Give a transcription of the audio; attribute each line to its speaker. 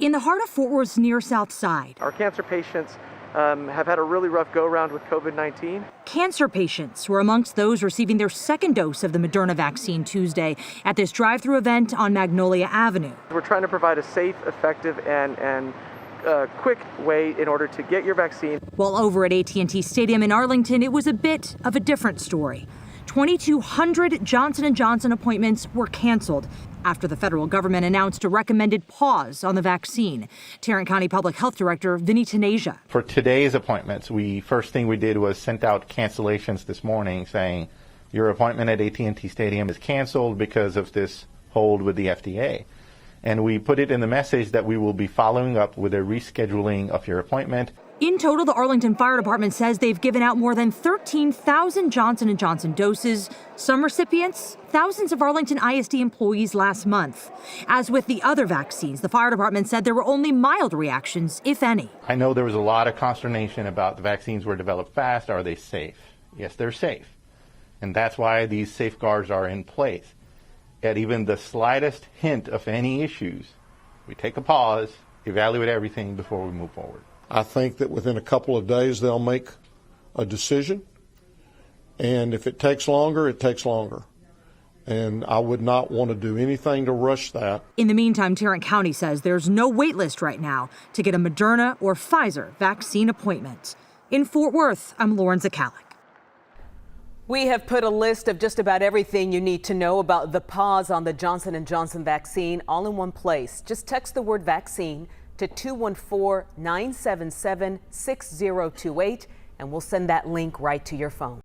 Speaker 1: in the heart of Fort Worth's near South Side.
Speaker 2: Our cancer patients have had a really rough go-around with COVID-19.
Speaker 1: Cancer patients were amongst those receiving their second dose of the Moderna vaccine Tuesday at this drive-through event on Magnolia Avenue.
Speaker 2: We're trying to provide a safe, effective, and quick way in order to get your vaccine.
Speaker 1: While over at AT&T Stadium in Arlington, it was a bit of a different story. 2,200 Johnson & Johnson appointments were canceled after the federal government announced a recommended pause on the vaccine. Tarrant County Public Health Director Vinny Taneja.
Speaker 3: For today's appointments, first thing we did was sent out cancellations this morning saying your appointment at AT&T Stadium is canceled because of this hold with the FDA. And we put it in the message that we will be following up with a rescheduling of your appointment.
Speaker 1: In total, the Arlington Fire Department says they've given out more than 13,000 Johnson & Johnson doses. Some recipients, thousands of Arlington ISD employees last month. As with the other vaccines, the fire department said there were only mild reactions, if any.
Speaker 3: I know there was a lot of consternation about the vaccines were developed fast. Are they safe? Yes, they're safe. And that's why these safeguards are in place. At even the slightest hint of any issues, we take a pause, evaluate everything before we move forward.
Speaker 4: I think that within a couple of days they'll make a decision, and if it takes longer, it takes longer. And I would not want to do anything to rush that.
Speaker 1: In the meantime, Tarrant County says there's no wait list right now to get a Moderna or Pfizer vaccine appointment. In Fort Worth, I'm Lauren Zakalik.
Speaker 5: We have put a list of just about everything you need to know about the pause on the Johnson & Johnson vaccine all in one place. Just text the word vaccine to 214-977-6028 and we'll send that link right to your phone.